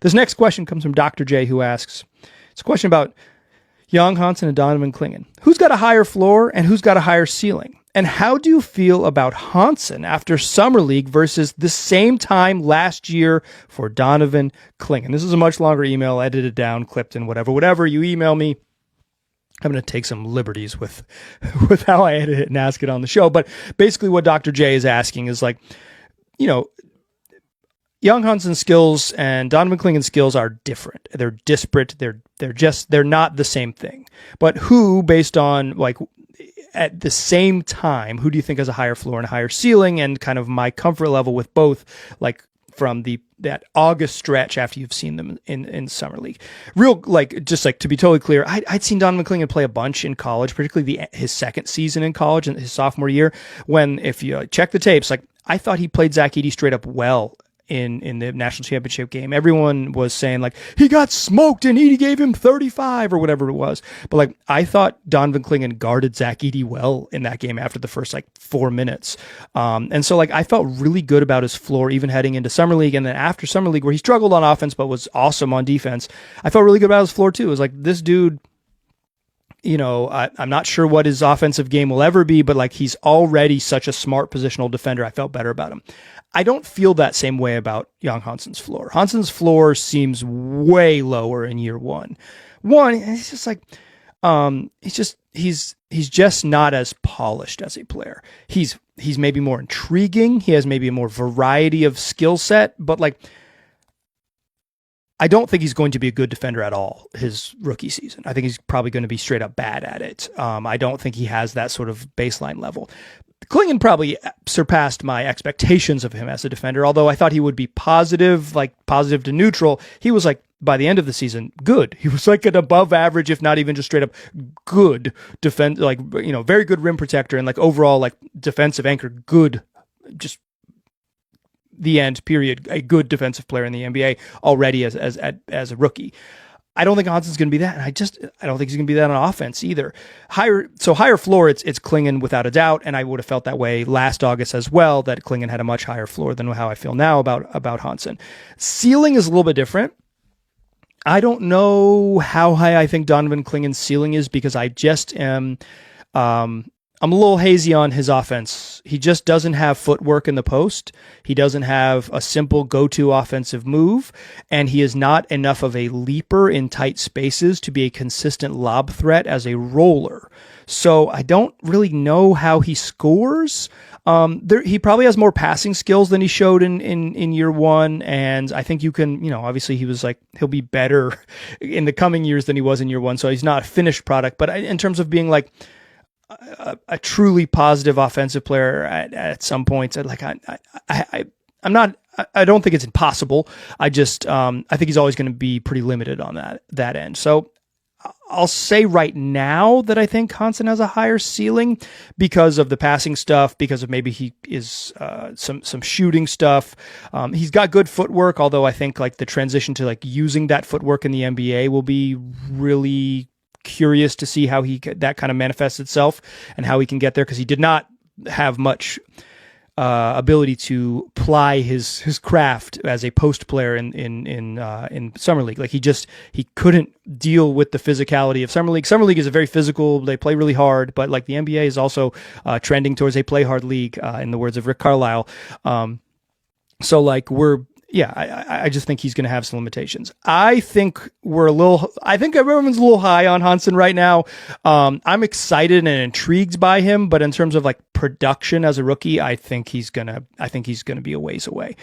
This next question comes from Dr. J, who asks, it's a question about Jan Hansen and Donovan Clingan. Who's got a higher floor and who's got a higher ceiling? And how do you feel about Hansen after Summer League versus the same time last year for Donovan Clingan? This is a much longer email, edited down, clipped, and whatever you email me. I'm going to take some liberties with how I edit it and ask it on the show. But basically what Dr. J is asking is like, you know, Jan Hansen's skills and Donovan Clingan's skills are different. They're disparate. They're not the same thing. But who, based on like at the same time, who do you think has a higher floor and a higher ceiling, and kind of my comfort level with both, like from that August stretch after you've seen them in Summer League? Real, like, just like to be totally clear, I'd seen Donovan Clingan play a bunch in college, particularly his second season in college and his sophomore year, when if you check the tapes, like I thought he played Zach Edey straight up well in the national championship game. Everyone was saying like he got smoked and Edey gave him 35 or whatever it was. But like I thought Donovan Clingan guarded Zach Edey well in that game after the first like 4 minutes. And so like I felt really good about his floor even heading into Summer League, and then after Summer League where he struggled on offense but was awesome on defense, I felt really good about his floor too. It was like this dude, you know, I'm not sure what his offensive game will ever be, but like he's already such a smart positional defender. I felt better about him. I don't feel that same way about Jan Hansen's floor. Hansen's floor seems way lower in year one. It's just like, he's just not as polished as a player. He's maybe more intriguing. He has maybe a more variety of skill set, but like, I don't think he's going to be a good defender at all his rookie season. I think he's probably going to be straight up bad at it. I don't think he has that sort of baseline level. Clingan probably surpassed my expectations of him as a defender, although I thought he would be positive, like positive to neutral. He was like, by the end of the season, good. He was like an above average, if not even just straight up good defense, like, you know, very good rim protector and like overall like defensive anchor, good, just the end, period, a good defensive player in the NBA already as a rookie. I don't think Hansen's going to be that, and I don't think he's going to be that on offense either. Higher floor, it's Clingan without a doubt, and I would have felt that way last August as well, that Clingan had a much higher floor than how I feel now about Hansen. Ceiling is a little bit different. I don't know how high I think Donovan Clingan's ceiling is, because I just am I'm a little hazy on his offense. He just doesn't have footwork in the post. He doesn't have a simple go-to offensive move, and he is not enough of a leaper in tight spaces to be a consistent lob threat as a roller. So I don't really know how he scores. He probably has more passing skills than he showed in year one, and I think you can, obviously he'll be better in the coming years than he was in year one, so he's not a finished product. But in terms of being like a truly positive offensive player at some points, I don't think it's impossible. I think he's always going to be pretty limited on that end. So I'll say right now that I think Hansen has a higher ceiling because of the passing stuff, because of maybe he is some shooting stuff. He's got good footwork, although I think like the transition to like using that footwork in the NBA will be really curious to see how that kind of manifests itself and how he can get there, because he did not have much ability to ply his craft as a post player in Summer League. Like he couldn't deal with the physicality of Summer League. Summer League is a very physical, they play really hard, but like the NBA is also trending towards a play hard league, in the words of Rick Carlisle. So like I just think he's going to have some limitations. I think everyone's a little high on Hansen right now. I'm excited and intrigued by him, but in terms of like production as a rookie, I think he's going to be a ways away.